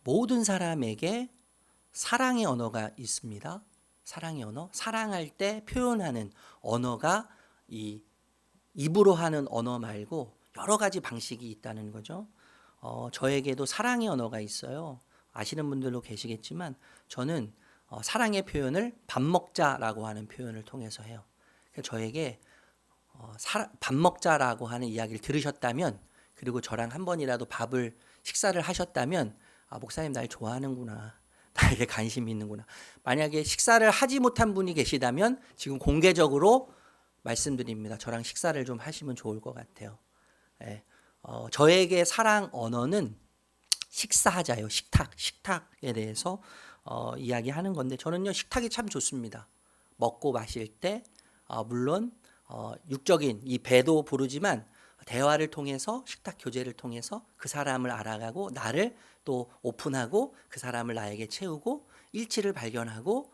모든 사람에게 사랑의 언어가 있습니다. 사랑의 언어, 사랑할 때 표현하는 언어가 이 입으로 하는 언어 말고 여러 가지 방식이 있다는 거죠. 저에게도 사랑의 언어가 있어요. 아시는 분들도 계시겠지만 저는 사랑의 표현을 밥 먹자라고 하는 표현을 통해서 해요. 저에게 밥 먹자라고 하는 이야기를 들으셨다면, 그리고 저랑 한 번이라도 식사를 하셨다면, 목사님 날 좋아하는구나, 나에게 관심이 있는구나. 만약에 식사를 하지 못한 분이 계시다면 지금 공개적으로 말씀드립니다. 저랑 식사를 좀 하시면 좋을 것 같아요. 예. 저에게 사랑 언어는 식사하자요. 식탁에 대해서 이야기하는 건데, 저는요 식탁이 참 좋습니다. 먹고 마실 때 물론 육적인 이 배도 부르지만 대화를 통해서, 식탁 교제를 통해서 그 사람을 알아가고 나를 또 오픈하고 그 사람을 나에게 채우고 일치를 발견하고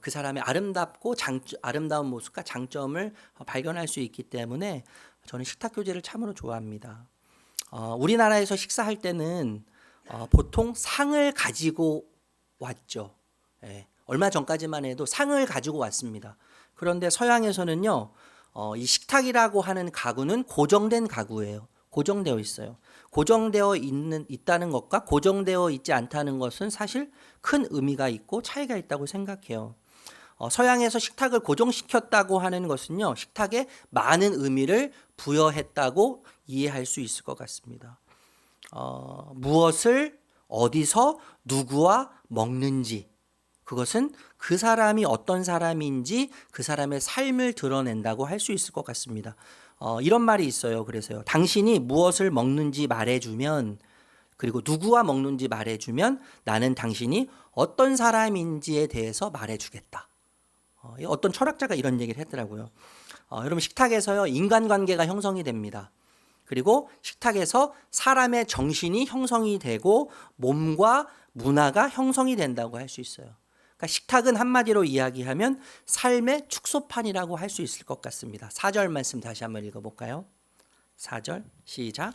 그 사람의 아름다운 모습과 장점을 발견할 수 있기 때문에 저는 식탁 교제를 참으로 좋아합니다. 우리나라에서 식사할 때는 보통 상을 가지고 왔죠. 예, 얼마 전까지만 해도 상을 가지고 왔습니다. 그런데 서양에서는요, 이 식탁이라고 하는 가구는 고정된 가구예요. 고정되어 있어요. 고정되어 있다는 것과 고정되어 있지 않다는 것은 사실 큰 의미가 있고 차이가 있다고 생각해요. 서양에서 식탁을 고정시켰다고 하는 것은요, 식탁에 많은 의미를 부여했다고 이해할 수 있을 것 같습니다. 무엇을 어디서 누구와 먹는지, 그것은 그 사람이 어떤 사람인지 그 사람의 삶을 드러낸다고 할 수 있을 것 같습니다. 이런 말이 있어요. 그래서요, 당신이 무엇을 먹는지 말해주면, 그리고 누구와 먹는지 말해주면 나는 당신이 어떤 사람인지에 대해서 말해주겠다. 어떤 철학자가 이런 얘기를 했더라고요. 여러분, 식탁에서요 인간관계가 형성이 됩니다. 그리고 식탁에서 사람의 정신이 형성이 되고 몸과 문화가 형성이 된다고 할 수 있어요. 그러니까 식탁은 한마디로 이야기하면 삶의 축소판이라고 할 수 있을 것 같습니다. 4절 말씀 다시 한번 읽어볼까요? 4절 시작.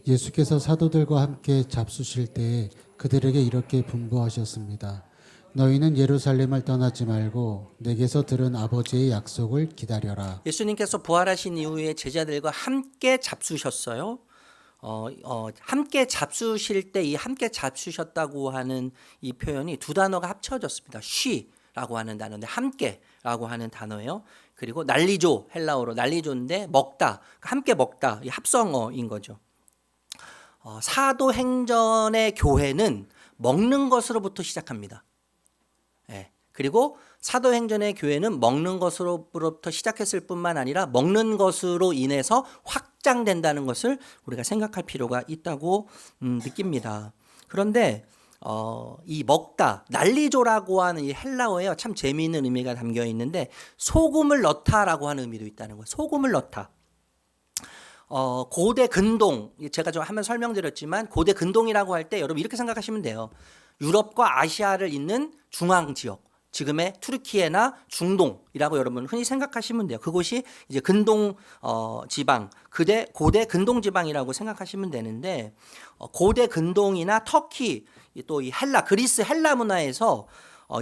예수께서 사도들과 함께 잡수실 때에 그들에게 이렇게 분부하셨습니다. 너희는 예루살렘을 떠나지 말고 내게서 들은 아버지의 약속을 기다려라. 예수님께서 부활하신 이후에 제자들과 함께 잡수셨어요. 함께 잡수실 때 이 함께 잡수셨다고 하는 이 표현이 두 단어가 합쳐졌습니다. 쉬라고 하는 단어인데 함께라고 하는 단어예요. 그리고 난리조, 헬라어로 난리조인데 먹다, 함께 먹다, 이 합성어인 거죠. 사도행전의 교회는 먹는 것으로부터 시작합니다. 예. 그리고 사도행전의 교회는 먹는 것으로부터 시작했을 뿐만 아니라 먹는 것으로 인해서 확장된다는 것을 우리가 생각할 필요가 있다고 느낍니다. 그런데 이 먹다, 난리조라고 하는 이 헬라어에 참 재미있는 의미가 담겨 있는데, 소금을 넣다라고 하는 의미도 있다는 거예요. 소금을 넣다. 고대 근동, 제가 좀 한번 설명드렸지만 고대 근동이라고 할 때 여러분 이렇게 생각하시면 돼요. 유럽과 아시아를 잇는 중앙 지역, 지금의 투르키예나 중동이라고 여러분 흔히 생각하시면 돼요. 그곳이 이제 근동 지방, 고대 근동 지방이라고 생각하시면 되는데, 고대 근동이나 터키, 또 이 그리스 헬라 문화에서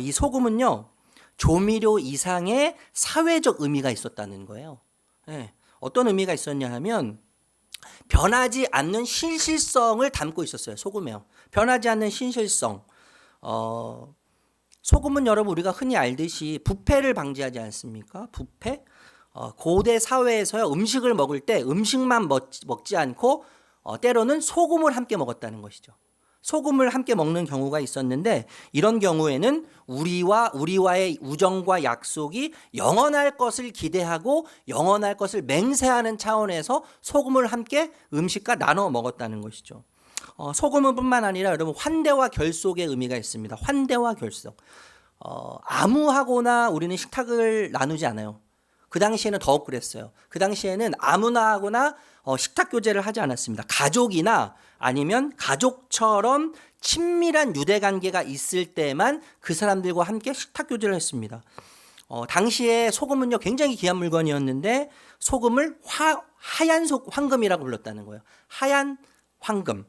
이 소금은요 조미료 이상의 사회적 의미가 있었다는 거예요. 네. 어떤 의미가 있었냐 하면 변하지 않는 신실성을 담고 있었어요. 소금에요. 변하지 않는 신실성. 소금은 여러분 우리가 흔히 알듯이 부패를 방지하지 않습니까? 부패? 고대 사회에서요 음식을 먹을 때 음식만 먹지 않고 때로는 소금을 함께 먹었다는 것이죠. 소금을 함께 먹는 경우가 있었는데, 이런 경우에는 우리와의 우정과 약속이 영원할 것을 기대하고 영원할 것을 맹세하는 차원에서 소금을 함께 음식과 나눠 먹었다는 것이죠. 소금은 뿐만 아니라 여러분 환대와 결속의 의미가 있습니다. 환대와 결속. 아무하고나 우리는 식탁을 나누지 않아요. 그 당시에는 더욱 그랬어요. 그 당시에는 아무나 하거나 식탁 교제를 하지 않았습니다. 가족이나 아니면 가족처럼 친밀한 유대 관계가 있을 때만 그 사람들과 함께 식탁 교제를 했습니다. 당시에 소금은요 굉장히 귀한 물건이었는데, 소금을 하얀 황금이라고 불렀다는 거예요. 하얀 황금.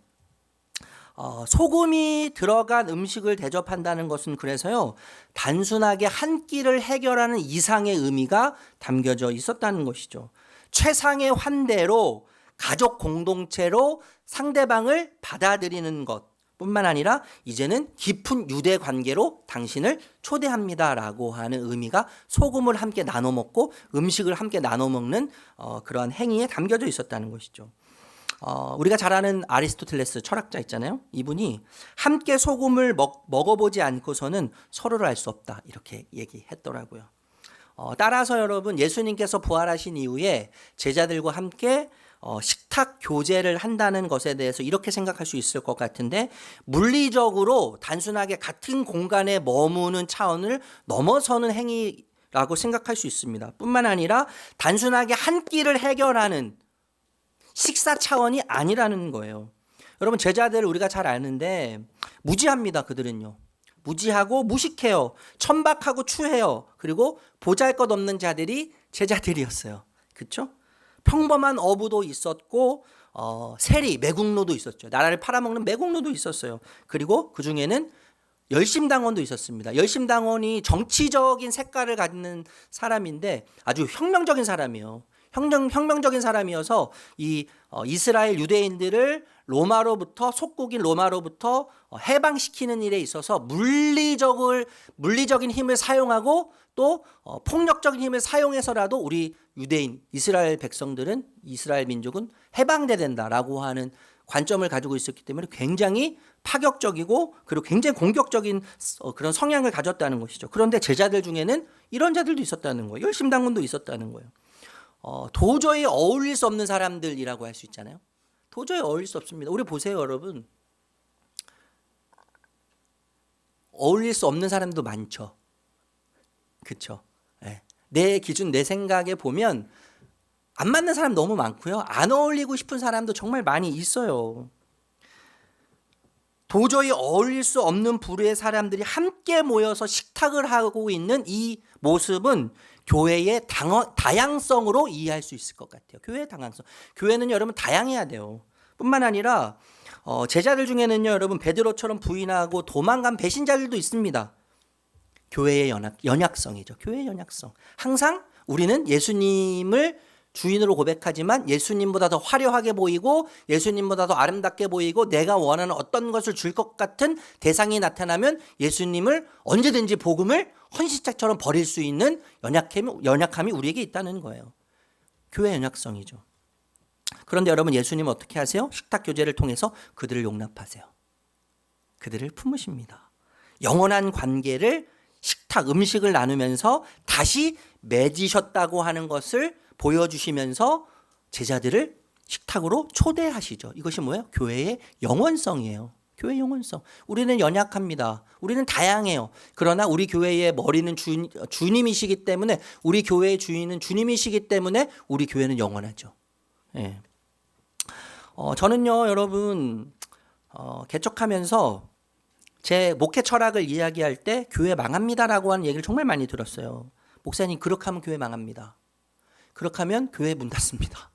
소금이 들어간 음식을 대접한다는 것은 그래서요, 단순하게 한 끼를 해결하는 이상의 의미가 담겨져 있었다는 것이죠. 최상의 환대로 가족 공동체로 상대방을 받아들이는 것 뿐만 아니라 이제는 깊은 유대 관계로 당신을 초대합니다라고 하는 의미가 소금을 함께 나눠 먹고 음식을 함께 나눠 먹는 그러한 행위에 담겨져 있었다는 것이죠. 우리가 잘 아는 아리스토텔레스 철학자 있잖아요. 이분이 함께 소금을 먹어보지 않고서는 서로를 알 수 없다 이렇게 얘기했더라고요. 따라서 여러분, 예수님께서 부활하신 이후에 제자들과 함께 식탁 교제를 한다는 것에 대해서 이렇게 생각할 수 있을 것 같은데, 물리적으로 단순하게 같은 공간에 머무는 차원을 넘어서는 행위라고 생각할 수 있습니다. 뿐만 아니라 단순하게 한 끼를 해결하는 식사 차원이 아니라는 거예요. 여러분, 제자들을 우리가 잘 아는데 무지합니다. 그들은요. 무지하고 무식해요. 천박하고 추해요. 그리고 보잘것없는 자들이 제자들이었어요. 그렇죠? 평범한 어부도 있었고 세리, 매국노도 있었죠. 나라를 팔아먹는 매국노도 있었어요. 그리고 그중에는 열심당원도 있었습니다. 열심당원이 정치적인 색깔을 갖는 사람인데 아주 혁명적인 사람이에요. 혁명적인 사람이어서 이 이스라엘 유대인들을 속국인 로마로부터 해방시키는 일에 있어서 물리적인 힘을 사용하고 또 폭력적인 힘을 사용해서라도 우리 유대인, 이스라엘 백성들은, 이스라엘 민족은 해방돼야 된다라고 하는 관점을 가지고 있었기 때문에 굉장히 파격적이고 그리고 굉장히 공격적인 그런 성향을 가졌다는 것이죠. 그런데 제자들 중에는 이런 자들도 있었다는 거예요. 열심당원도 있었다는 거예요. 도저히 어울릴 수 없는 사람들이라고 할 수 있잖아요. 도저히 어울릴 수 없습니다. 우리 보세요, 여러분. 어울릴 수 없는 사람도 많죠. 그렇죠? 네. 내 기준, 내 생각에 보면 안 맞는 사람 너무 많고요. 안 어울리고 싶은 사람도 정말 많이 있어요. 도저히 어울릴 수 없는 부류의 사람들이 함께 모여서 식탁을 하고 있는 이 모습은 교회의 다양성으로 이해할 수 있을 것 같아요. 교회의 다양성. 교회는 여러분 다양해야 돼요. 뿐만 아니라 제자들 중에는요, 여러분 베드로처럼 부인하고 도망간 배신자들도 있습니다. 교회의 연약성이죠. 교회의 연약성. 항상 우리는 예수님을 주인으로 고백하지만 예수님보다 더 화려하게 보이고 예수님보다 더 아름답게 보이고 내가 원하는 어떤 것을 줄 것 같은 대상이 나타나면 예수님을 언제든지 복음을 헌신짝처럼 버릴 수 있는 연약함이 우리에게 있다는 거예요. 교회 연약성이죠. 그런데 여러분, 예수님은 어떻게 하세요? 식탁 교제를 통해서 그들을 용납하세요. 그들을 품으십니다. 영원한 관계를 음식을 나누면서 다시 맺으셨다고 하는 것을 보여주시면서 제자들을 식탁으로 초대하시죠. 이것이 뭐예요? 교회의 영원성이에요. 교회의 영원성. 우리는 연약합니다. 우리는 다양해요. 그러나 우리 교회의 머리는 주님이시기 때문에, 우리 교회의 주인은 주님이시기 때문에 우리 교회는 영원하죠. 예. 저는요, 여러분, 개척하면서 제 목회 철학을 이야기할 때 교회 망합니다라고 하는 얘기를 정말 많이 들었어요. 목사님, 그렇게 하면 교회 망합니다. 그렇게 하면 교회 문 닫습니다.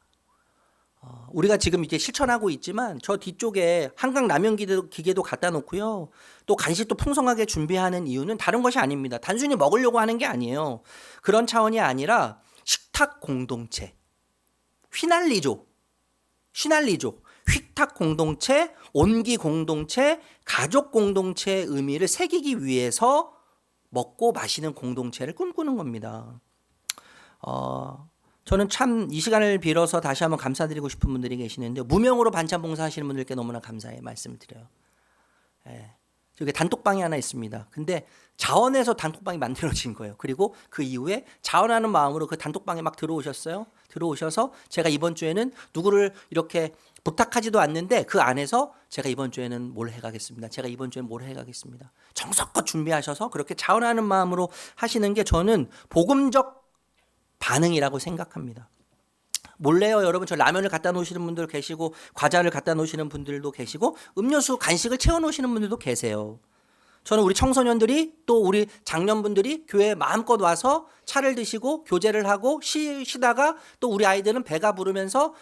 우리가 지금 이제 실천하고 있지만 저 뒤쪽에 한강 라면 기계도 갖다 놓고요. 또 간식도 풍성하게 준비하는 이유는 다른 것이 아닙니다. 단순히 먹으려고 하는 게 아니에요. 그런 차원이 아니라 식탁 공동체, 휘날리족, 휘탁 공동체, 온기 공동체, 가족 공동체의 의미를 새기기 위해서 먹고 마시는 공동체를 꿈꾸는 겁니다. 저는 참 이 시간을 빌어서 다시 한번 감사드리고 싶은 분들이 계시는데, 무명으로 반찬 봉사하시는 분들께 너무나 감사의 말씀을 드려요. 예. 여기 단톡방이 하나 있습니다. 근데 자원해서 단톡방이 만들어진 거예요. 그리고 그 이후에 자원하는 마음으로 그 단톡방에 막 들어오셔서 제가 이번 주에는 누구를 이렇게 부탁하지도 않는데 그 안에서 제가 이번 주에는 뭘 해가겠습니다. 정성껏 준비하셔서 그렇게 자원하는 마음으로 하시는 게 저는 복음적 반응이라고 생각합니다. 몰래요, 여러분, 저 라면을 갖다 놓으시는 분들 계시고 과자를 갖다 놓으시는 분들도 계시고 음료수, 간식을 채워 놓으시는 분들도 계세요. 저는 우리 청소년들이 또 우리 장년분들이 교회에 마음껏 와서 차를 드시고 교제를 하고 쉬다가 또 우리 아이들은 배가 부르면서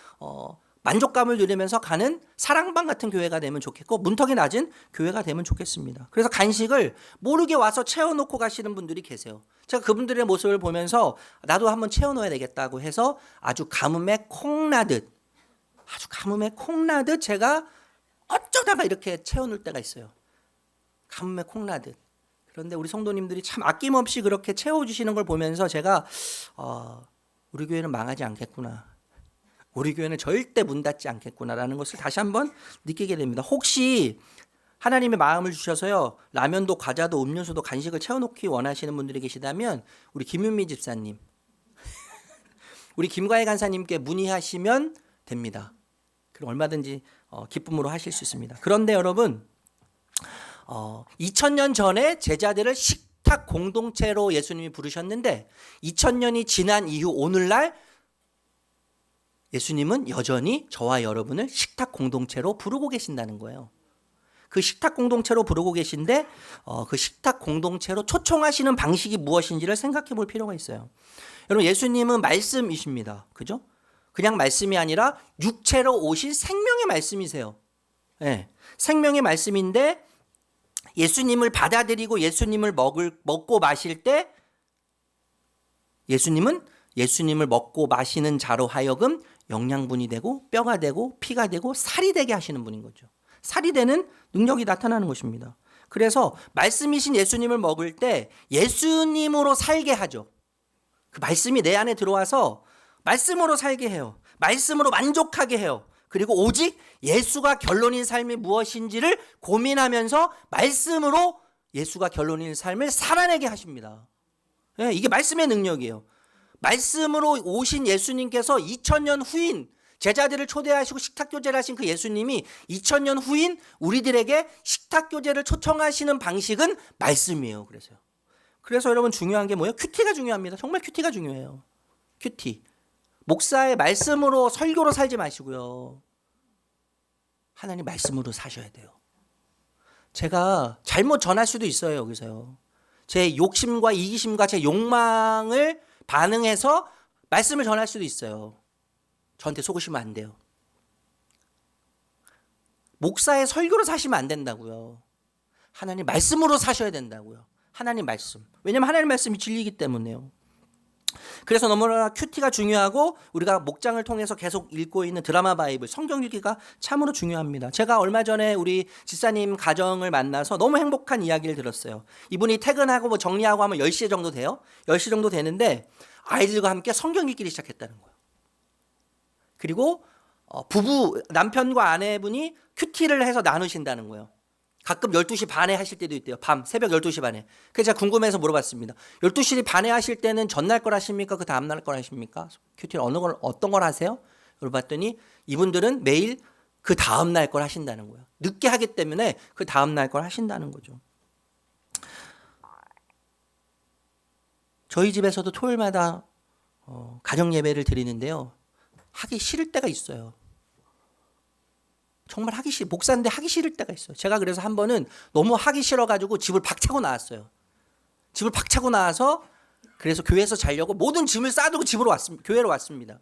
만족감을 누리면서 가는 사랑방 같은 교회가 되면 좋겠고 문턱이 낮은 교회가 되면 좋겠습니다. 그래서 간식을 모르게 와서 채워놓고 가시는 분들이 계세요. 제가 그분들의 모습을 보면서 나도 한번 채워놓아야 되겠다고 해서 아주 가뭄에 콩나듯 제가 어쩌다가 이렇게 채워놓을 때가 있어요. 가뭄에 콩나듯. 그런데 우리 성도님들이 참 아낌없이 그렇게 채워주시는 걸 보면서 제가 우리 교회는 망하지 않겠구나. 우리 교회는 절대 문 닫지 않겠구나라는 것을 다시 한번 느끼게 됩니다. 혹시 하나님의 마음을 주셔서요, 라면도 과자도 음료수도 간식을 채워놓기 원하시는 분들이 계시다면 우리 김윤미 집사님, 우리 김과혜 간사님께 문의하시면 됩니다. 그럼 얼마든지 기쁨으로 하실 수 있습니다. 그런데 여러분, 2000년 전에 제자들을 식탁 공동체로 예수님이 부르셨는데 2000년이 지난 이후 오늘날 예수님은 여전히 저와 여러분을 식탁 공동체로 부르고 계신다는 거예요. 그 식탁 공동체로 부르고 계신데 그 식탁 공동체로 초청하시는 방식이 무엇인지를 생각해 볼 필요가 있어요. 여러분, 예수님은 말씀이십니다. 그죠? 그냥 말씀이 아니라 육체로 오신 생명의 말씀이세요. 네. 생명의 말씀인데 예수님을 받아들이고 예수님을 먹고 마실 때 예수님을 먹고 마시는 자로 하여금 영양분이 되고 뼈가 되고 피가 되고 살이 되게 하시는 분인 거죠. 살이 되는 능력이 나타나는 것입니다. 그래서 말씀이신 예수님을 먹을 때 예수님으로 살게 하죠. 그 말씀이 내 안에 들어와서 말씀으로 살게 해요. 말씀으로 만족하게 해요. 그리고 오직 예수가 결론인 삶이 무엇인지를 고민하면서 말씀으로 예수가 결론인 삶을 살아내게 하십니다. 네, 이게 말씀의 능력이에요. 말씀으로 오신 예수님께서 2000년 후인 제자들을 초대하시고 식탁교제를 하신 그 예수님이 2000년 후인 우리들에게 식탁교제를 초청하시는 방식은 말씀이에요. 그래서 여러분 중요한 게 뭐예요? 큐티가 중요합니다. 정말 큐티가 중요해요. 큐티. 목사의 말씀으로 설교로 살지 마시고요. 하나님 말씀으로 사셔야 돼요. 제가 잘못 전할 수도 있어요. 여기서요. 제 욕심과 이기심과 제 욕망을 반응해서 말씀을 전할 수도 있어요. 저한테 속으시면 안 돼요. 목사의 설교로 사시면 안 된다고요. 하나님 말씀으로 사셔야 된다고요. 하나님 말씀. 왜냐하면 하나님 말씀이 진리이기 때문에요. 그래서 너무나 큐티가 중요하고 우리가 목장을 통해서 계속 읽고 있는 드라마 바이블, 성경 읽기가 참으로 중요합니다. 제가 얼마 전에 우리 집사님 가정을 만나서 너무 행복한 이야기를 들었어요. 이분이 퇴근하고 뭐 정리하고 하면 10시 정도 돼요. 10시 정도 되는데 아이들과 함께 성경 읽기를 시작했다는 거예요. 그리고 남편과 아내분이 큐티를 해서 나누신다는 거예요. 가끔 12시 반에 하실 때도 있대요. 새벽 12시 반에. 그래서 제가 궁금해서 물어봤습니다. 12시 반에 하실 때는 전날 걸 하십니까? 그 다음날 걸 하십니까? 큐티를 어떤 걸 하세요? 물어봤더니 이분들은 매일 그 다음날 걸 하신다는 거예요. 늦게 하기 때문에 그 다음날 걸 하신다는 거죠. 저희 집에서도 토요일마다 가정 예배를 드리는데요. 하기 싫을 때가 있어요. 정말 목사인데 하기 싫을 때가 있어요. 제가 그래서 한 번은 너무 하기 싫어가지고 집을 박차고 나왔어요. 집을 박차고 나와서 그래서 교회에서 자려고 모든 짐을 싸두고 교회로 왔습니다.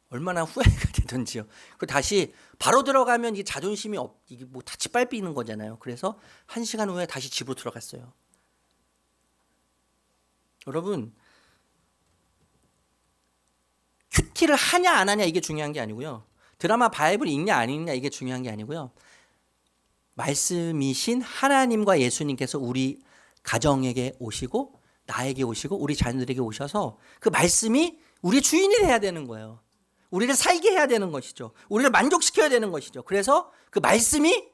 얼마나 후회가 되던지요. 그 다시 바로 들어가면 이 자존심이 이게 뭐 다 짓밟히는 거잖아요. 그래서 1시간 후에 다시 집으로 들어갔어요. 여러분, 큐티를 하냐 안 하냐 이게 중요한 게 아니고요. 드라마 바이블 읽냐 안 읽냐 이게 중요한 게 아니고요. 말씀이신 하나님과 예수님께서 우리 가정에게 오시고 나에게 오시고 우리 자녀들에게 오셔서 그 말씀이 우리의 주인이 돼야 되는 거예요. 우리를 살게 해야 되는 것이죠. 우리를 만족시켜야 되는 것이죠. 그래서 그 말씀이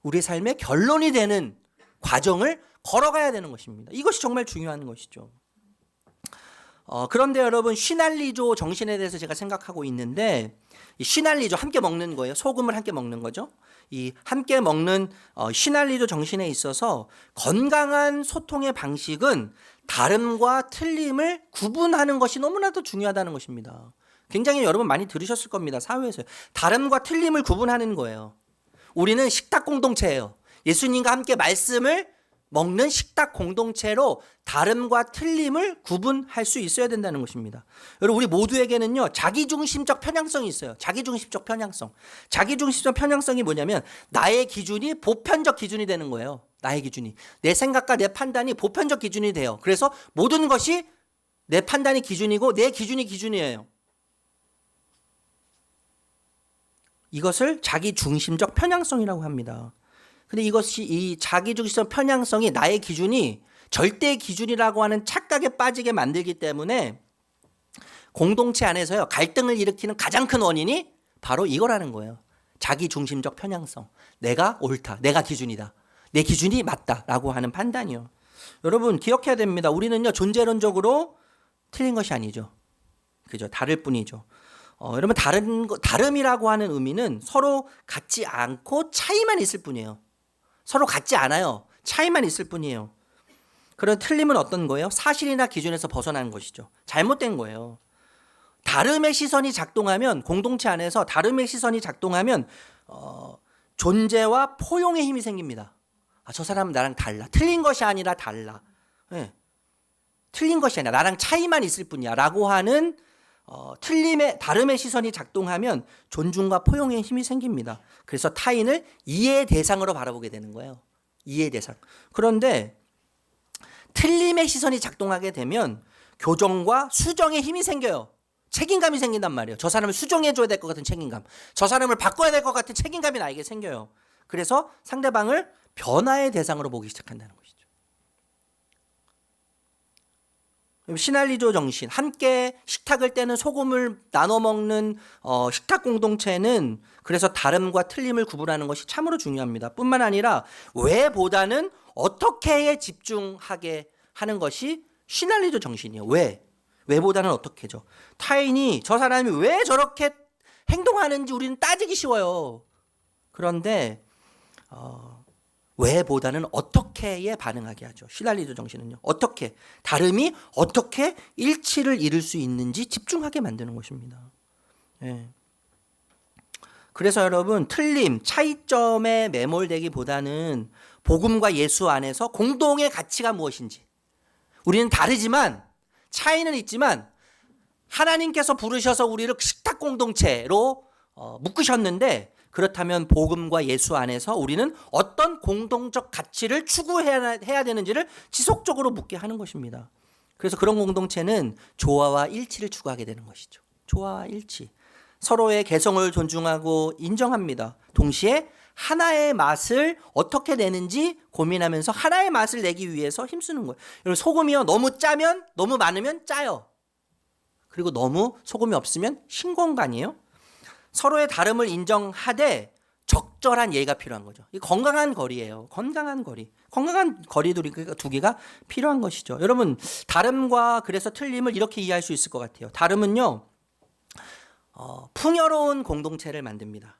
우리의 삶의 결론이 되는 과정을 걸어가야 되는 것입니다. 이것이 정말 중요한 것이죠. 그런데 여러분, 쉬날리조 정신에 대해서 제가 생각하고 있는데, 이 쉬날리조 함께 먹는 거예요. 소금을 함께 먹는 거죠. 이 함께 먹는 쉬날리조 정신에 있어서 건강한 소통의 방식은 다름과 틀림을 구분하는 것이 너무나도 중요하다는 것입니다. 굉장히 여러분 많이 들으셨을 겁니다. 사회에서. 다름과 틀림을 구분하는 거예요. 우리는 식탁 공동체예요. 예수님과 함께 말씀을 먹는 식탁 공동체로 다름과 틀림을 구분할 수 있어야 된다는 것입니다. 여러분, 우리 모두에게는요, 자기중심적 편향성이 있어요. 자기중심적 편향성. 자기중심적 편향성이 뭐냐면 나의 기준이 보편적 기준이 되는 거예요. 나의 기준이. 내 생각과 내 판단이 보편적 기준이 돼요. 그래서 모든 것이 내 판단이 기준이고 내 기준이 기준이에요. 이것을 자기중심적 편향성이라고 합니다. 근데 이것이 이 자기중심적 편향성이 나의 기준이 절대 기준이라고 하는 착각에 빠지게 만들기 때문에 공동체 안에서요, 갈등을 일으키는 가장 큰 원인이 바로 이거라는 거예요. 자기중심적 편향성. 내가 옳다. 내가 기준이다. 내 기준이 맞다라고 하는 판단이요. 여러분, 기억해야 됩니다. 우리는요, 존재론적으로 틀린 것이 아니죠. 그죠? 다를 뿐이죠. 여러분, 다름이라고 하는 의미는 서로 같지 않고 차이만 있을 뿐이에요. 서로 같지 않아요. 차이만 있을 뿐이에요. 그런 틀림은 어떤 거예요? 사실이나 기준에서 벗어나는 것이죠. 잘못된 거예요. 다름의 시선이 작동하면, 공동체 안에서 다름의 시선이 작동하면 존재와 포용의 힘이 생깁니다. 저 사람은 나랑 달라. 틀린 것이 아니라 달라. 네. 틀린 것이 아니라 나랑 차이만 있을 뿐이야 라고 하는 다름의 시선이 작동하면 존중과 포용의 힘이 생깁니다. 그래서 타인을 이해의 대상으로 바라보게 되는 거예요. 이해의 대상. 그런데 틀림의 시선이 작동하게 되면 교정과 수정의 힘이 생겨요. 책임감이 생긴단 말이에요. 저 사람을 수정해줘야 될 것 같은 책임감. 저 사람을 바꿔야 될 것 같은 책임감이 나에게 생겨요. 그래서 상대방을 변화의 대상으로 보기 시작한다는 것이죠. 시날리조 정신, 함께 식탁을 떼는 소금을 나눠 먹는 식탁 공동체는 그래서 다름과 틀림을 구분하는 것이 참으로 중요합니다. 뿐만 아니라 왜보다는 어떻게에 집중하게 하는 것이 시날리조 정신이에요. 왜보다는 어떻게죠. 타인이 저 사람이 왜 저렇게 행동하는지 우리는 따지기 쉬워요. 그런데 왜보다는 어떻게에 반응하게 하죠. 시날리조 정신은요. 어떻게, 다름이 어떻게 일치를 이룰 수 있는지 집중하게 만드는 것입니다. 예. 그래서 여러분, 틀림, 차이점에 매몰되기보다는 복음과 예수 안에서 공동의 가치가 무엇인지, 우리는 다르지만 차이는 있지만 하나님께서 부르셔서 우리를 식탁 공동체로 묶으셨는데, 그렇다면 복음과 예수 안에서 우리는 어떤 공동적 가치를 추구해야 되는지를 지속적으로 묻게 하는 것입니다. 그래서 그런 공동체는 조화와 일치를 추구하게 되는 것이죠. 조화와 일치. 서로의 개성을 존중하고 인정합니다. 동시에 하나의 맛을 어떻게 내는지 고민하면서 하나의 맛을 내기 위해서 힘쓰는 거예요. 여러분, 소금이요, 너무 짜면, 너무 많으면 짜요. 그리고 너무 소금이 없으면 싱거운 거 아니에요? 서로의 다름을 인정하되 적절한 예의가 필요한 거죠. 이 건강한 거리예요. 건강한 거리. 건강한 두 개가 필요한 것이죠. 여러분, 다름과 그래서 틀림을 이렇게 이해할 수 있을 것 같아요. 다름은요, 풍요로운 공동체를 만듭니다.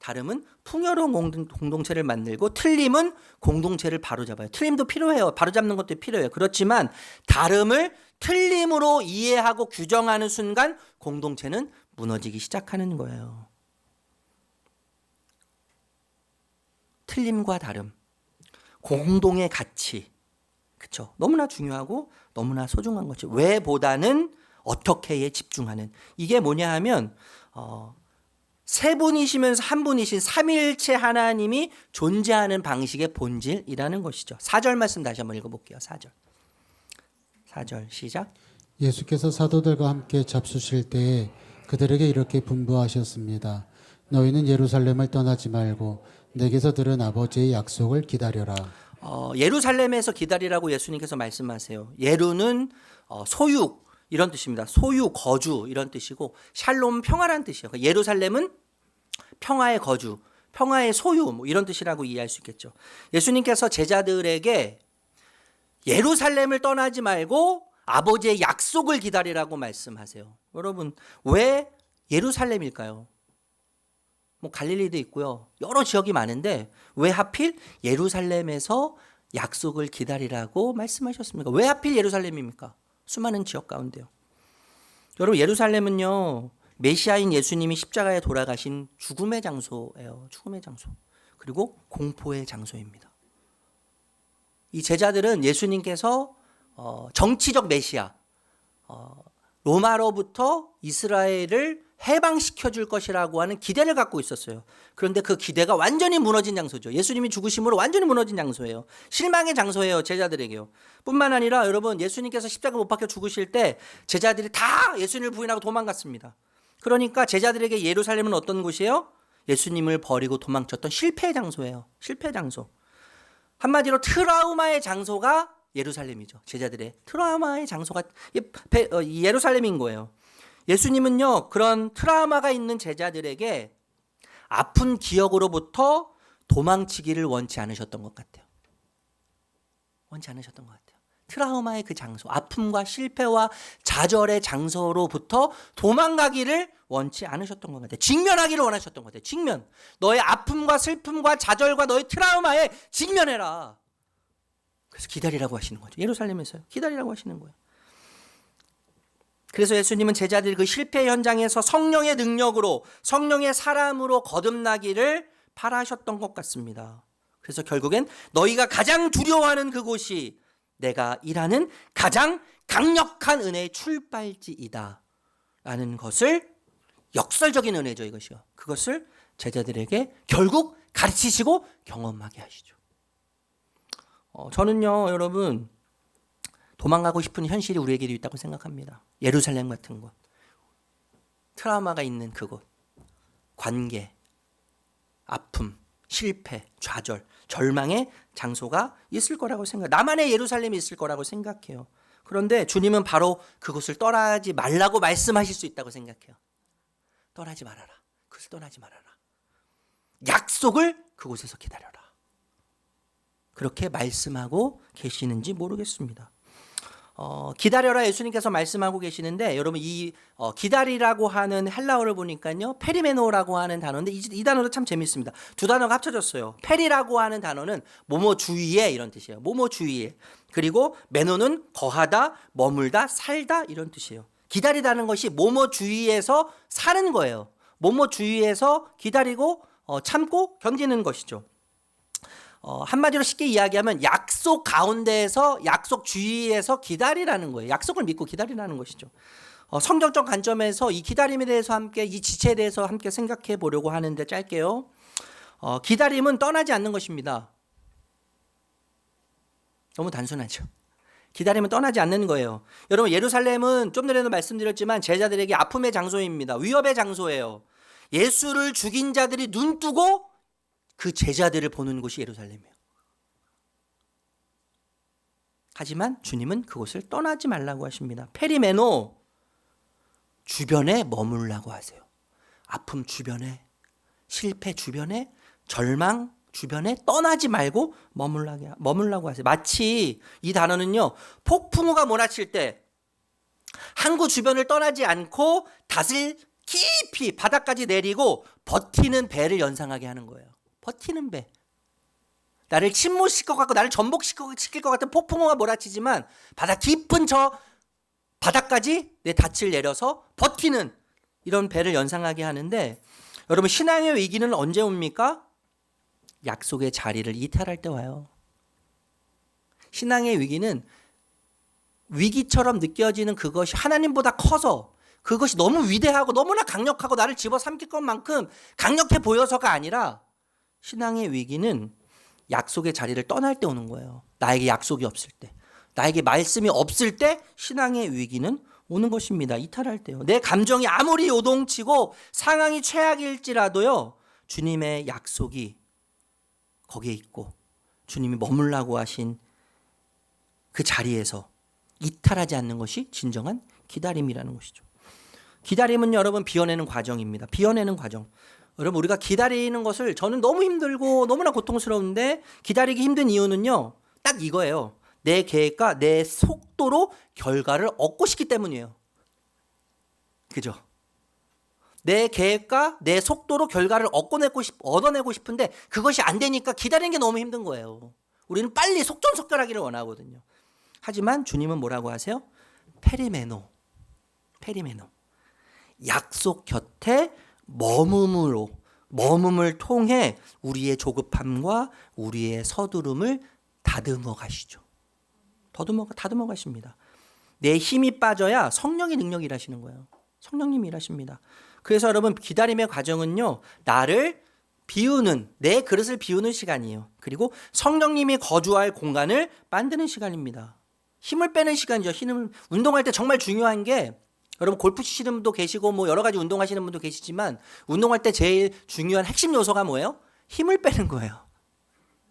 다름은 풍요로운 공동체를 만들고, 틀림은 공동체를 바로잡아요. 틀림도 필요해요. 바로잡는 것도 필요해요. 그렇지만 다름을 틀림으로 이해하고 규정하는 순간 공동체는 무너지기 시작하는 거예요. 틀림과 다름, 공동의 가치, 그렇죠? 너무나 중요하고 너무나 소중한 거죠. 왜보다는 어떻게에 집중하는, 이게 뭐냐 하면 세 분이시면서 한 분이신 삼위일체 하나님이 존재하는 방식의 본질이라는 것이죠. 4절 말씀 다시 한번 읽어볼게요. 4절 시작. 예수께서 사도들과 함께 잡수실 때에 그들에게 이렇게 분부하셨습니다. 너희는 예루살렘을 떠나지 말고 내게서 들은 아버지의 약속을 기다려라. 예루살렘에서 기다리라고 예수님께서 말씀하세요. 예루는 소유 이런 뜻입니다. 소유, 거주 이런 뜻이고, 샬롬 평화란 뜻이에요. 예루살렘은 평화의 거주, 평화의 소유 뭐 이런 뜻이라고 이해할 수 있겠죠. 예수님께서 제자들에게 예루살렘을 떠나지 말고 아버지의 약속을 기다리라고 말씀하세요. 여러분, 왜 예루살렘일까요? 뭐 갈릴리도 있고요. 여러 지역이 많은데 왜 하필 예루살렘에서 약속을 기다리라고 말씀하셨습니까? 왜 하필 예루살렘입니까? 수많은 지역 가운데요. 여러분, 예루살렘은요, 메시아인 예수님이 십자가에 돌아가신 죽음의 장소예요. 죽음의 장소. 그리고 공포의 장소입니다. 이 제자들은 예수님께서 정치적 메시아, 로마로부터 이스라엘을 해방시켜 줄 것이라고 하는 기대를 갖고 있었어요. 그런데 그 기대가 완전히 무너진 장소죠. 예수님이 죽으심으로 완전히 무너진 장소예요. 실망의 장소예요, 제자들에게요. 뿐만 아니라 여러분, 예수님께서 십자가 못 박혀 죽으실 때 제자들이 다 예수님을 부인하고 도망갔습니다. 그러니까 제자들에게 예루살렘은 어떤 곳이에요? 예수님을 버리고 도망쳤던 실패의 장소예요. 실패 장소. 한마디로 트라우마의 장소가 예루살렘이죠. 제자들의 트라우마의 장소가 예루살렘인 거예요. 예수님은요, 그런 트라우마가 있는 제자들에게 아픈 기억으로부터 도망치기를 원치 않으셨던 것 같아요. 원치 않으셨던 것 같아요. 트라우마의 그 장소, 아픔과 실패와 좌절의 장소로부터 도망가기를 원치 않으셨던 것 같아요. 직면하기를 원하셨던 것 같아요. 직면. 너의 아픔과 슬픔과 좌절과 너의 트라우마에 직면해라. 그래서 기다리라고 하시는 거죠. 예루살렘에서요. 기다리라고 하시는 거예요. 그래서 예수님은 제자들이 그 실패 현장에서 성령의 능력으로, 성령의 사람으로 거듭나기를 바라셨던 것 같습니다. 그래서 결국엔 너희가 가장 두려워하는 그곳이 내가 일하는 가장 강력한 은혜의 출발지이다 라는 것을, 역설적인 은혜죠, 이것이요. 그것을 제자들에게 결국 가르치시고 경험하게 하시죠. 저는요, 여러분, 도망가고 싶은 현실이 우리에게도 있다고 생각합니다. 예루살렘 같은 곳, 트라우마가 있는 그곳, 관계, 아픔, 실패, 좌절, 절망의 장소가 있을 거라고 생각해요. 나만의 예루살렘이 있을 거라고 생각해요. 그런데 주님은 바로 그곳을 떠나지 말라고 말씀하실 수 있다고 생각해요. 떠나지 말아라. 그것을 떠나지 말아라. 약속을 그곳에서 기다려라. 그렇게 말씀하고 계시는지 모르겠습니다. 기다려라 예수님께서 말씀하고 계시는데, 여러분 이 기다리라고 하는 헬라어를 보니까요, 페리메노라고 하는 단어인데 이 단어도 참 재밌습니다. 두 단어가 합쳐졌어요. 페리라고 하는 단어는 뭐뭐 주위에 이런 뜻이에요. 뭐뭐 주위에. 그리고 메노는 거하다, 머물다, 살다 이런 뜻이에요. 기다리다는 것이 뭐뭐 주위에서 사는 거예요. 뭐뭐 주위에서 기다리고 참고 견디는 것이죠. 한마디로 쉽게 이야기하면 약속 가운데에서, 약속 주위에서 기다리라는 거예요. 약속을 믿고 기다리라는 것이죠. 성경적 관점에서 이 기다림에 대해서 함께, 이 지체에 대해서 함께 생각해 보려고 하는데 짧게요. 기다림은 떠나지 않는 것입니다. 너무 단순하죠. 기다림은 떠나지 않는 거예요. 여러분, 예루살렘은 좀 전에도 말씀드렸지만 제자들에게 아픔의 장소입니다. 위협의 장소예요. 예수를 죽인 자들이 눈 뜨고 그 제자들을 보는 곳이 예루살렘이에요. 하지만 주님은 그곳을 떠나지 말라고 하십니다. 페리메노, 주변에 머물라고 하세요. 아픔 주변에, 실패 주변에, 절망 주변에 떠나지 말고 머물라고 하세요. 마치 이 단어는요, 폭풍우가 몰아칠 때 항구 주변을 떠나지 않고 닷을 깊이 바닥까지 내리고 버티는 배를 연상하게 하는 거예요. 버티는 배. 나를 침몰시킬 것 같고 나를 전복시킬 것 같은 폭풍우가 몰아치지만 바다 깊은 저 바닥까지 내 닻을 내려서 버티는 이런 배를 연상하게 하는데, 여러분 신앙의 위기는 언제 옵니까? 약속의 자리를 이탈할 때 와요. 신앙의 위기는 위기처럼 느껴지는 그것이 하나님보다 커서, 그것이 너무 위대하고 너무나 강력하고 나를 집어삼킬 것만큼 강력해 보여서가 아니라, 신앙의 위기는 약속의 자리를 떠날 때 오는 거예요. 나에게 약속이 없을 때, 나에게 말씀이 없을 때 신앙의 위기는 오는 것입니다. 이탈할 때요. 내 감정이 아무리 요동치고 상황이 최악일지라도요, 주님의 약속이 거기에 있고 주님이 머물라고 하신 그 자리에서 이탈하지 않는 것이 진정한 기다림이라는 것이죠. 기다림은 여러분 비워내는 과정입니다. 비워내는 과정. 여러분 우리가 기다리는 것을, 저는 너무 힘들고 너무나 고통스러운데 기다리기 힘든 이유는요, 딱 이거예요. 내 계획과 내 속도로 결과를 얻고 싶기 때문이에요. 그죠? 내 계획과 내 속도로 결과를 얻어내고 싶은데 그것이 안 되니까 기다리는 게 너무 힘든 거예요. 우리는 빨리 속전속결하기를 원하거든요. 하지만 주님은 뭐라고 하세요? 페리메노. 약속 곁에 머금을 통해 우리의 조급함과 우리의 서두름을 다 다듬어 가시죠. 다듬어 가십니다. 내 힘이 빠져야 성령의 능력이 일하시는 거예요. 성령님이 일하십니다. 그래서 여러분 기다림의 과정은요. 나를 비우는 내 그릇을 비우는 시간이에요. 그리고 성령님이 거주할 공간을 만드는 시간입니다. 힘을 빼는 시간이죠. 운동할 때 정말 중요한 게 여러분 골프 치시는 분도 계시고 뭐 여러 가지 운동하시는 분도 계시지만 운동할 때 제일 중요한 핵심 요소가 뭐예요? 힘을 빼는 거예요.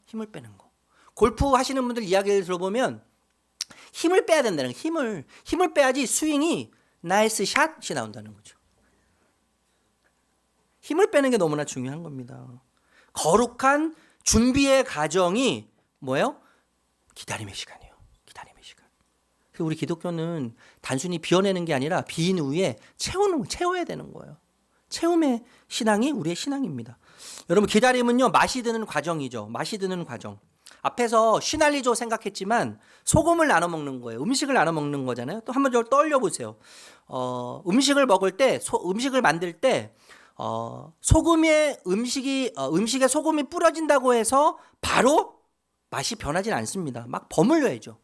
힘을 빼는 거. 골프 하시는 분들 이야기를 들어보면 힘을 빼야 된다는 거예요. 힘을 빼야지 스윙이 나이스 샷이 나온다는 거죠. 힘을 빼는 게 너무나 중요한 겁니다. 거룩한 준비의 과정이 뭐예요? 기다림의 시간이에요. 기다림의 시간. 그래서 우리 기독교는 단순히 비워내는 게 아니라 비인 후에 채워야 되는 거예요. 채움의 신앙이 우리의 신앙입니다. 여러분 기다림은요 맛이 드는 과정이죠. 맛이 드는 과정. 앞에서 시날리조 생각했지만 소금을 나눠 먹는 거예요. 음식을 나눠 먹는 거잖아요. 또 한번 좀 떠올려 보세요. 음식을 먹을 때 음식을 만들 때 음식에 소금이 뿌려진다고 해서 바로 맛이 변하진 않습니다. 막 버물려야죠.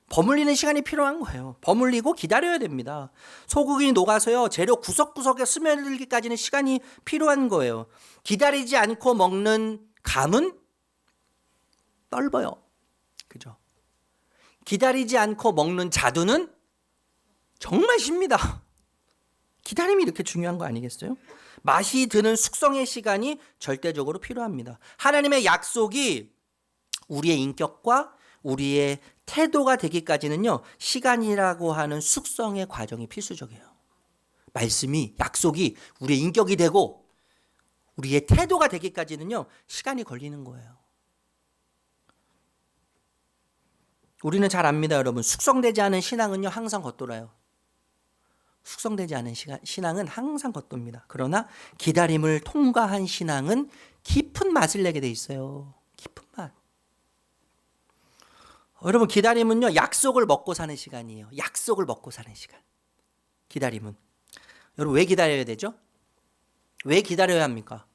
버물리는 시간이 필요한 거예요. 버물리고 기다려야 됩니다. 소금이 녹아서요 재료 구석구석에 스며들기까지는 시간이 필요한 거예요. 기다리지 않고 먹는 감은 떫어요. 그죠? 기다리지 않고 먹는 자두는 정말 쉽니다. 기다림이 이렇게 중요한 거 아니겠어요? 맛이 드는 숙성의 시간이 절대적으로 필요합니다. 하나님의 약속이 우리의 인격과 우리의 태도가 되기까지는요 시간이라고 하는 숙성의 과정이 필수적이에요. 말씀이 약속이 우리의 인격이 되고 우리의 태도가 되기까지는요 시간이 걸리는 거예요. 우리는 잘 압니다, 여러분. 숙성되지 않은 신앙은요 항상 겉돌아요. 숙성되지 않은 신앙은 항상 겉돕니다. 그러나 기다림을 통과한 신앙은 깊은 맛을 내게 돼 있어요. 깊은 맛. 여러분 기다림은요 약속을 먹고 사는 시간이에요. 약속을 먹고 사는 시간. 기다림은. 여러분 왜 기다려야 되죠? 왜 기다려야 합니까?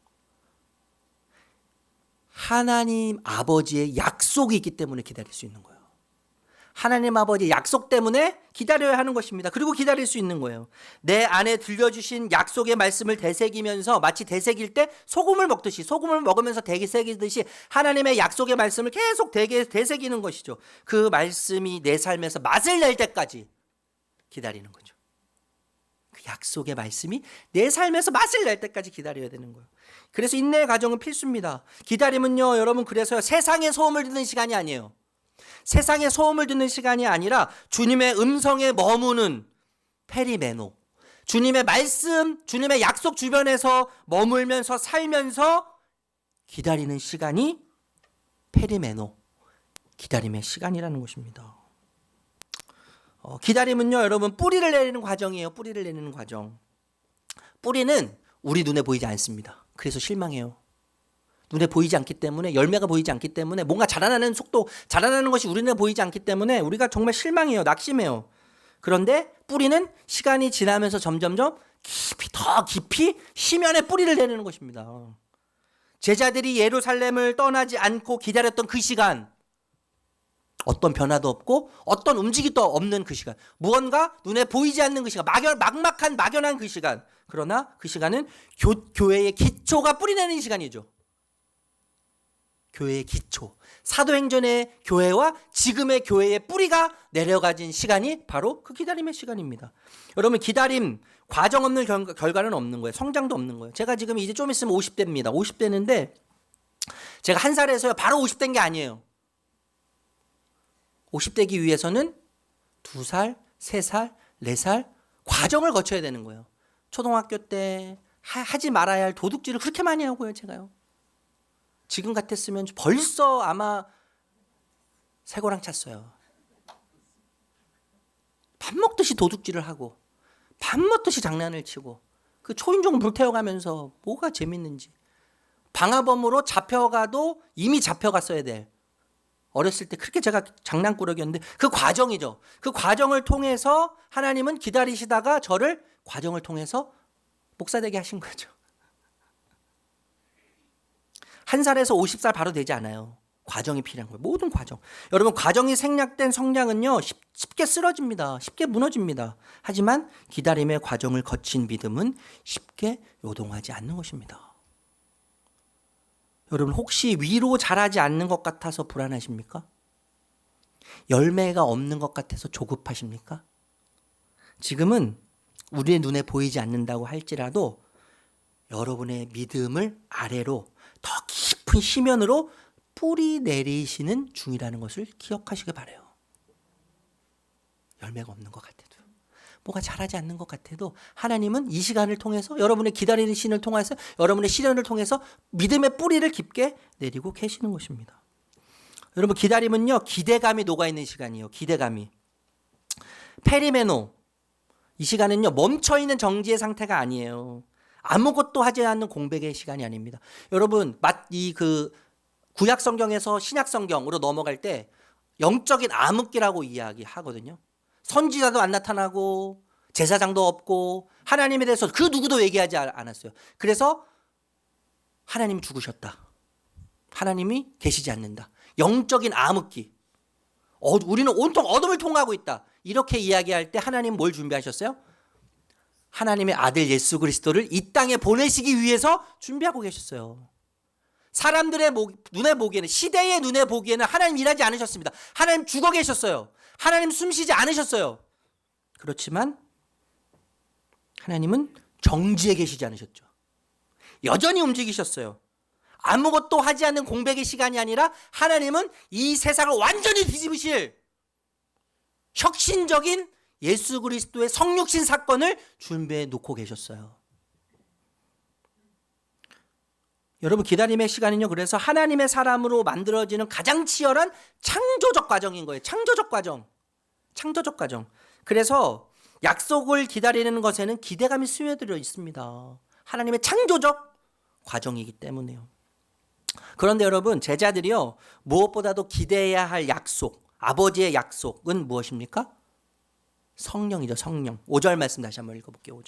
하나님 아버지의 약속이 있기 때문에 기다릴 수 있는 거예요. 하나님 아버지의 약속 때문에 기다려야 하는 것입니다. 그리고 기다릴 수 있는 거예요. 내 안에 들려주신 약속의 말씀을 되새기면서 마치 되새길 때 소금을 먹듯이 소금을 먹으면서 되새기듯이 하나님의 약속의 말씀을 계속 되새기는 것이죠. 그 말씀이 내 삶에서 맛을 낼 때까지 기다리는 거죠. 그 약속의 말씀이 내 삶에서 맛을 낼 때까지 기다려야 되는 거예요. 그래서 인내의 과정은 필수입니다. 기다림은요 여러분 그래서 세상의 소음을 듣는 시간이 아니에요. 세상의 소음을 듣는 시간이 아니라 주님의 음성에 머무는 페리메노. 주님의 말씀, 주님의 약속 주변에서 머물면서 살면서 기다리는 시간이 페리메노. 기다림의 시간이라는 것입니다. 기다림은요 여러분 뿌리를 내리는 과정이에요. 뿌리를 내리는 과정. 뿌리는 우리 눈에 보이지 않습니다. 그래서 실망해요. 눈에 보이지 않기 때문에 열매가 보이지 않기 때문에 뭔가 자라나는 속도 자라나는 것이 우리 눈에 보이지 않기 때문에 우리가 정말 실망해요. 낙심해요. 그런데 뿌리는 시간이 지나면서 점점점 더 깊이 심연에 뿌리를 내리는 것입니다. 제자들이 예루살렘을 떠나지 않고 기다렸던 그 시간 어떤 변화도 없고 어떤 움직임도 없는 그 시간 무언가 눈에 보이지 않는 그 시간 막연한 그 시간 그러나 그 시간은 교회의 기초가 뿌리내리는 시간이죠. 교회의 기초, 사도행전의 교회와 지금의 교회의 뿌리가 내려가진 시간이 바로 그 기다림의 시간입니다. 여러분 기다림 과정 없는 결과는 없는 거예요. 성장도 없는 거예요. 제가 지금 이제 좀 있으면 50대입니다. 50대인데 제가 한 살에서요 바로 50대인 게 아니에요. 50대기 위해서는 2살, 3살, 4살 과정을 거쳐야 되는 거예요. 초등학교 때 하지 말아야 할 도둑질을 그렇게 많이 하고요. 제가요. 지금 같았으면 벌써 아마 새고랑 찼어요. 밥 먹듯이 도둑질을 하고 밥 먹듯이 장난을 치고 그 초인종 불태워가면서 뭐가 재밌는지 방화범으로 잡혀가도 이미 잡혀갔어야 될 어렸을 때 그렇게 제가 장난꾸러기였는데 그 과정이죠. 그 과정을 통해서 하나님은 기다리시다가 저를 과정을 통해서 목사 되게 하신 거죠. 1살에서 50살 바로 되지 않아요. 과정이 필요한 거예요. 모든 과정. 여러분 과정이 생략된 성량은요 쉽게 쓰러집니다. 쉽게 무너집니다. 하지만 기다림의 과정을 거친 믿음은 쉽게 요동하지 않는 것입니다. 여러분 혹시 위로 자라지 않는 것 같아서 불안하십니까? 열매가 없는 것 같아서 조급하십니까? 지금은 우리의 눈에 보이지 않는다고 할지라도 여러분의 믿음을 아래로 더 깊은 심연으로 뿌리 내리시는 중이라는 것을 기억하시기 바라요. 열매가 없는 것 같아도, 뭐가 자라지 않는 것 같아도 하나님은 이 시간을 통해서, 여러분의 기다리는 시간을 통해서, 여러분의 시련을 통해서 믿음의 뿌리를 깊게 내리고 계시는 것입니다. 여러분 기다림은요 기대감이 녹아있는 시간이에요. 기대감이. 페리메노, 이 시간은요 멈춰있는 정지의 상태가 아니에요. 아무것도 하지 않는 공백의 시간이 아닙니다. 여러분 구약 성경에서 신약 성경으로 넘어갈 때 영적인 암흑기라고 이야기하거든요. 선지자도 안 나타나고 제사장도 없고 하나님에 대해서 그 누구도 얘기하지 않았어요. 그래서 하나님이 죽으셨다. 하나님이 계시지 않는다. 영적인 암흑기. 우리는 온통 어둠을 통하고 있다. 이렇게 이야기할 때 하나님 뭘 준비하셨어요? 하나님의 아들 예수 그리스도를 이 땅에 보내시기 위해서 준비하고 계셨어요. 사람들의 눈에 보기에는, 시대의 눈에 보기에는 하나님 일하지 않으셨습니다. 하나님 죽어 계셨어요. 하나님 숨쉬지 않으셨어요. 그렇지만 하나님은 정지해 계시지 않으셨죠. 여전히 움직이셨어요. 아무것도 하지 않는 공백의 시간이 아니라 하나님은 이 세상을 완전히 뒤집으실 혁신적인 예수 그리스도의 성육신 사건을 준비해 놓고 계셨어요. 여러분 기다림의 시간은요 그래서 하나님의 사람으로 만들어지는 가장 치열한 창조적 과정인 거예요. 창조적 과정. 그래서 약속을 기다리는 것에는 기대감이 스며들어 있습니다. 하나님의 창조적 과정이기 때문에요. 그런데 여러분 제자들이요 무엇보다도 기대해야 할 약속, 아버지의 약속은 무엇입니까? 성령이죠. 성령. 5절 말씀 다시 한번 읽어볼게요.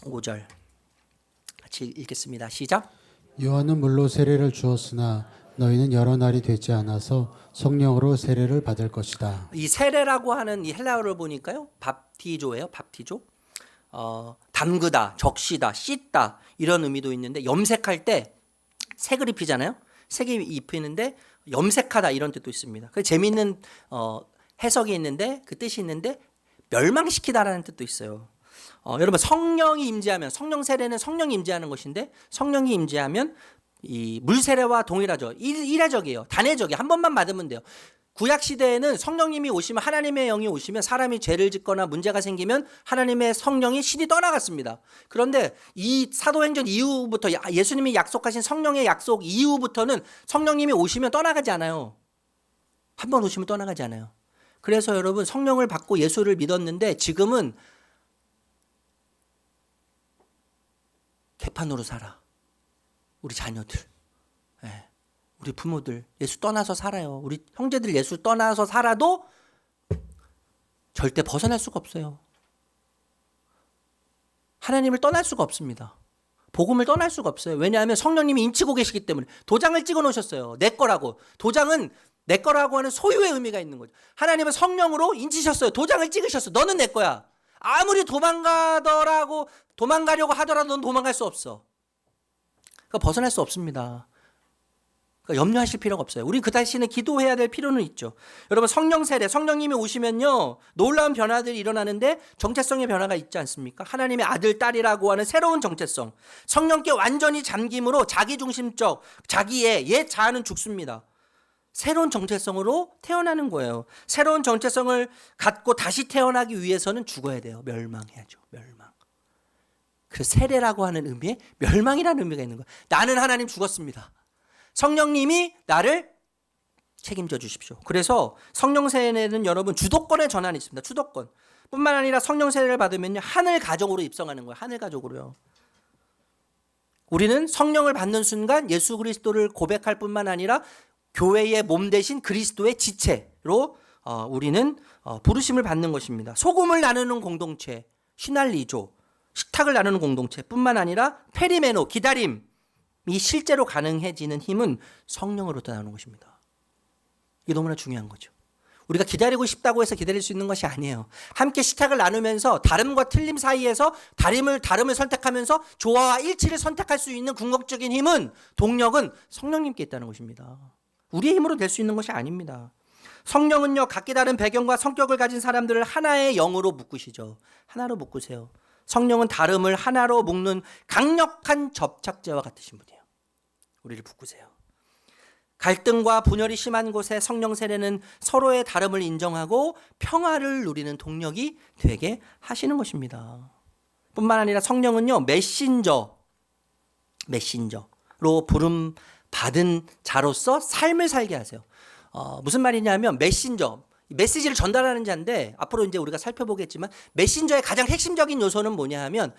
5절 같이 읽겠습니다. 시작. 요한은 물로 세례를 주었으나 너희는 여러 날이 되지 않아서 성령으로 세례를 받을 것이다. 이 세례라고 하는 이 헬라어를 보니까요 밥티조예요. 밥티조. 담그다, 적시다, 씻다 이런 의미도 있는데 염색할 때 색을 입히잖아요. 색이 입히는데 염색하다 이런 뜻도 있습니다. 그 재미있는 해석이 있는데 그 뜻이 있는데 멸망시키다라는 뜻도 있어요. 여러분 성령이 임재하면, 성령 세례는 성령이 임재하는 것인데 성령이 임재하면 이 물 세례와 동일하죠. 일회적이에요. 단회적이에요. 한 번만 받으면 돼요. 구약 시대에는 성령님이 오시면, 하나님의 영이 오시면 사람이 죄를 짓거나 문제가 생기면 하나님의 성령이 신이 떠나갔습니다. 그런데 이 사도행전 이후부터 예수님이 약속하신 성령의 약속 이후부터는 성령님이 오시면 떠나가지 않아요. 한 번 오시면 떠나가지 않아요. 그래서 여러분 성령을 받고 예수를 믿었는데 지금은 개판으로 살아. 우리 자녀들. 우리 부모들 예수 떠나서 살아요. 우리 형제들 예수 떠나서 살아도 절대 벗어날 수가 없어요. 하나님을 떠날 수가 없습니다. 복음을 떠날 수가 없어요. 왜냐하면 성령님이 인치고 계시기 때문에. 도장을 찍어 놓으셨어요. 내 거라고. 도장은 내 거라고 하는 소유의 의미가 있는 거죠. 하나님은 성령으로 인치셨어요. 도장을 찍으셨어. 너는 내 거야. 아무리 도망가려고 하더라도 넌 도망갈 수 없어. 그러니까 벗어날 수 없습니다. 그러니까 염려하실 필요가 없어요. 우리 그 다시는 기도해야 될 필요는 있죠. 여러분 성령 세례, 성령님이 오시면요 놀라운 변화들이 일어나는데 정체성의 변화가 있지 않습니까? 하나님의 아들, 딸이라고 하는 새로운 정체성. 성령께 완전히 잠김으로 자기중심적, 자기의 옛 자아는 죽습니다. 새로운 정체성으로 태어나는 거예요. 새로운 정체성을 갖고 다시 태어나기 위해서는 죽어야 돼요. 멸망해야죠. 멸망. 그래서 세례라고 하는 의미에 멸망이라는 의미가 있는 거예요. 나는 하나님 죽었습니다. 성령님이 나를 책임져 주십시오. 그래서 성령 세례는 여러분 주도권의 전환이 있습니다. 주도권. 뿐만 아니라 성령 세례를 받으면요 하늘 가족으로 입성하는 거예요. 하늘 가족으로요. 우리는 성령을 받는 순간 예수 그리스도를 고백할 뿐만 아니라 교회의 몸 대신 그리스도의 지체로 우리는 부르심을 받는 것입니다. 소금을 나누는 공동체, 시날리조, 식탁을 나누는 공동체 뿐만 아니라 페리메노, 기다림, 실제로 가능해지는 힘은 성령으로부터 나오는 것입니다. 이게 너무나 중요한 거죠. 우리가 기다리고 싶다고 해서 기다릴 수 있는 것이 아니에요. 함께 식탁을 나누면서 다름과 틀림 사이에서 다름을 선택하면서 조화와 일치를 선택할 수 있는 궁극적인 힘은, 동력은 성령님께 있다는 것입니다. 우리의 힘으로 될 수 있는 것이 아닙니다. 성령은요, 각기 다른 배경과 성격을 가진 사람들을 하나의 영으로 묶으시죠. 하나로 묶으세요. 성령은 다름을 하나로 묶는 강력한 접착제와 같으신 분이에요. 우리를 묶으세요. 갈등과 분열이 심한 곳에 성령 세례는 서로의 다름을 인정하고 평화를 누리는 동력이 되게 하시는 것입니다. 뿐만 아니라 성령은요, 메신저로 부름 받은 자로서 삶을 살게 하세요. 무슨 말이냐면 메시지를 전달하는 자인데, 앞으로 이제 우리가 살펴보겠지만 메신저의 가장 핵심적인 요소는 뭐냐 하면,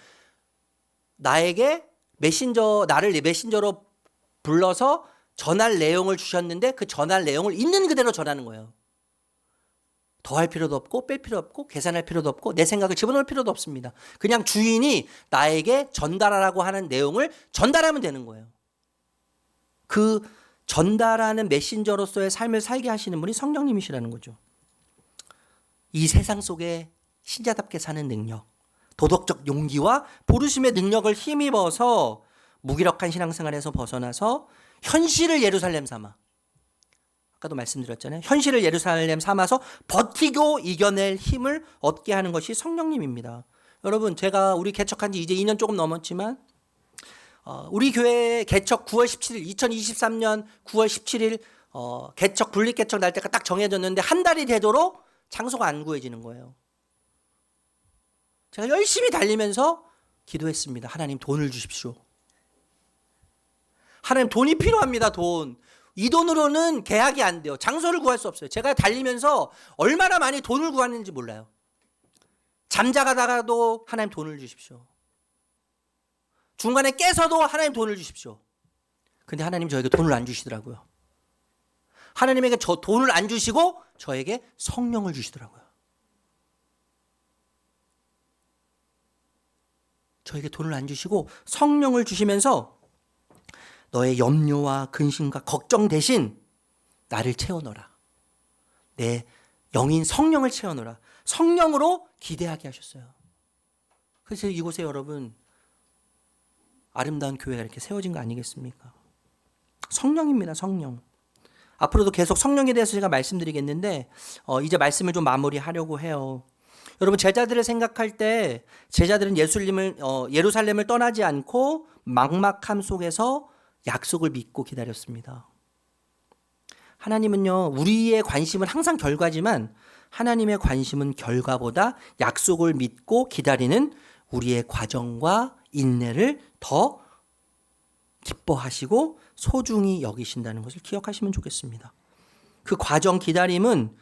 나를 메신저로 불러서 전할 내용을 주셨는데 그 전할 내용을 있는 그대로 전하는 거예요. 더할 필요도 없고 뺄 필요 없고 계산할 필요도 없고 내 생각을 집어넣을 필요도 없습니다. 그냥 주인이 나에게 전달하라고 하는 내용을 전달하면 되는 거예요. 그 전달하는 메신저로서의 삶을 살게 하시는 분이 성령님이시라는 거죠. 이 세상 속에 신자답게 사는 능력, 도덕적 용기와 부르심의 능력을 힘입어서 무기력한 신앙생활에서 벗어나서 현실을 예루살렘 삼아, 아까도 말씀드렸잖아요. 현실을 예루살렘 삼아서 버티고 이겨낼 힘을 얻게 하는 것이 성령님입니다. 여러분, 우리 개척한 지 이제 2년 조금 넘었지만 우리 교회 개척 9월 17일 2023년 9월 17일 개척 분립개척 날짜가 딱 정해졌는데 한 달이 되도록 장소가 안 구해지는 거예요. 제가 열심히 달리면서 기도했습니다. 하나님, 돈을 주십시오. 하나님, 돈이 필요합니다. 돈. 이 돈으로는 계약이 안 돼요. 장소를 구할 수 없어요. 제가 달리면서 얼마나 많이 돈을 구하는지 몰라요. 잠자가다가도 하나님 돈을 주십시오. 중간에 깨서도 하나님 돈을 주십시오. 근데 하나님 저에게 돈을 안 주시더라고요. 하나님에게 돈을 안 주시고 저에게 성령을 주시더라고요. 저에게 돈을 안 주시고 성령을 주시면서 너의 염려와 근심과 걱정 대신 나를 채워넣어라. 내 영인 성령을 채워넣어라. 성령으로 기대하게 하셨어요. 그래서 이곳에 여러분, 아름다운 교회가 이렇게 세워진 거 아니겠습니까? 성령입니다. 성령. 앞으로도 계속 성령에 대해서 제가 말씀드리겠는데 이제 말씀을 좀 마무리하려고 해요. 여러분, 제자들을 생각할 때 제자들은 예루살렘을 떠나지 않고 막막함 속에서 약속을 믿고 기다렸습니다. 하나님은요, 우리의 관심은 항상 결과지만 하나님의 관심은 결과보다 약속을 믿고 기다리는 우리의 과정과 인내를 더 기뻐하시고 소중히 여기신다는 것을 기억하시면 좋겠습니다. 그 과정, 기다림은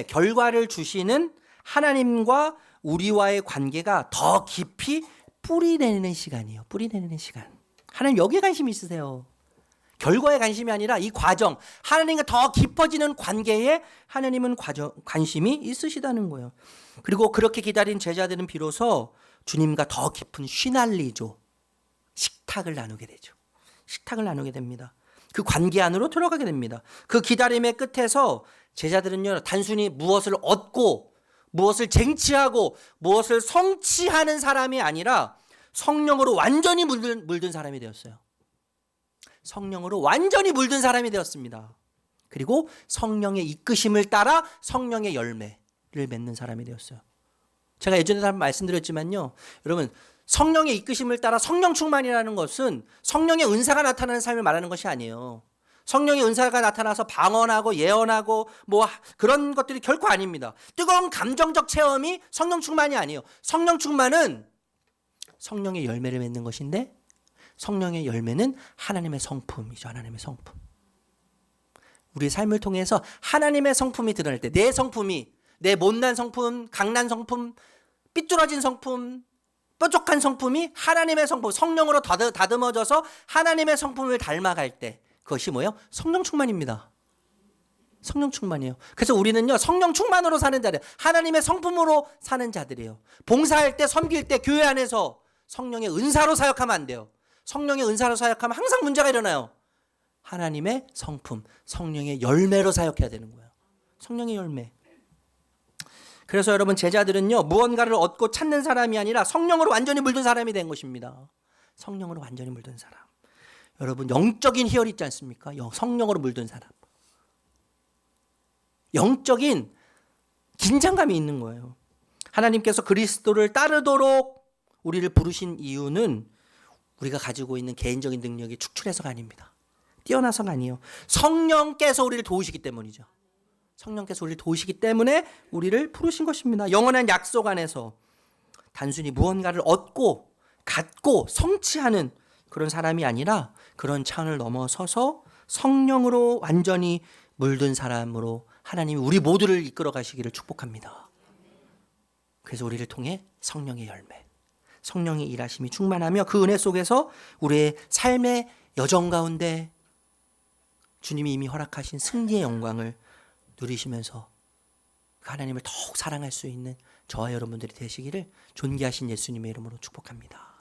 결과를 주시는 하나님과 우리와의 관계가 더 깊이 뿌리내리는 시간이에요. 뿌리내리는 시간. 하나님, 여기에 관심이 있으세요. 결과에 관심이 아니라 이 과정, 하나님과 더 깊어지는 관계에 하나님은 관심이 있으시다는 거예요. 그리고 그렇게 기다린 제자들은 비로소 주님과 더 깊은 쉬날리죠. 식탁을 나누게 되죠. 식탁을 나누게 됩니다. 그 관계 안으로 들어가게 됩니다. 그 기다림의 끝에서 제자들은요, 단순히 무엇을 얻고 무엇을 쟁취하고 무엇을 성취하는 사람이 아니라 성령으로 완전히 물든 사람이 되었어요. 성령으로 완전히 물든 사람이 되었습니다. 그리고 성령의 이끄심을 따라 성령의 열매를 맺는 사람이 되었어요. 제가 예전에 한번 말씀드렸지만요, 여러분, 성령의 이끄심을 따라 성령 충만이라는 것은 성령의 은사가 나타나는 삶을 말하는 것이 아니에요. 성령의 은사가 나타나서 방언하고 예언하고 그런 것들이 결코 아닙니다. 뜨거운 감정적 체험이 성령 충만이 아니에요. 성령 충만은 성령의 열매를 맺는 것인데, 성령의 열매는 하나님의 성품이죠. 하나님의 성품. 우리의 삶을 통해서 하나님의 성품이 드러날 때, 내 성품이, 내 못난 성품, 강난 성품, 삐뚤어진 성품, 뾰족한 성품이 하나님의 성품, 성령으로 다듬어져서 하나님의 성품을 닮아갈 때, 그것이 뭐예요? 성령 충만입니다. 성령 충만이에요. 그래서 우리는요, 성령 충만으로 사는 자들, 하나님의 성품으로 사는 자들이에요. 봉사할 때, 섬길 때, 교회 안에서 성령의 은사로 사역하면 안 돼요. 성령의 은사로 사역하면 항상 문제가 일어나요. 하나님의 성품, 성령의 열매로 사역해야 되는 거예요. 성령의 열매. 그래서 여러분 제자들은요, 무언가를 얻고 찾는 사람이 아니라 성령으로 완전히 물든 사람이 된 것입니다. 성령으로 완전히 물든 사람. 여러분 영적인 희열 있지 않습니까? 성령으로 물든 사람. 영적인 긴장감이 있는 거예요. 하나님께서 그리스도를 따르도록 우리를 부르신 이유는 우리가 가지고 있는 개인적인 능력이 축출해서가 아닙니다. 뛰어나서가 아니에요. 성령께서 우리를 도우시기 때문이죠. 성령께서 우리를 도우시기 때문에 우리를 부르신 것입니다. 영원한 약속 안에서 단순히 무언가를 얻고 갖고 성취하는 그런 사람이 아니라 그런 차원을 넘어서서 성령으로 완전히 물든 사람으로 하나님이 우리 모두를 이끌어 가시기를 축복합니다. 그래서 우리를 통해 성령의 열매, 성령의 일하심이 충만하며 그 은혜 속에서 우리의 삶의 여정 가운데 주님이 이미 허락하신 승리의 영광을 누리시면서 하나님을 더욱 사랑할 수 있는 저와 여러분들이 되시기를 존귀하신 예수님의 이름으로 축복합니다.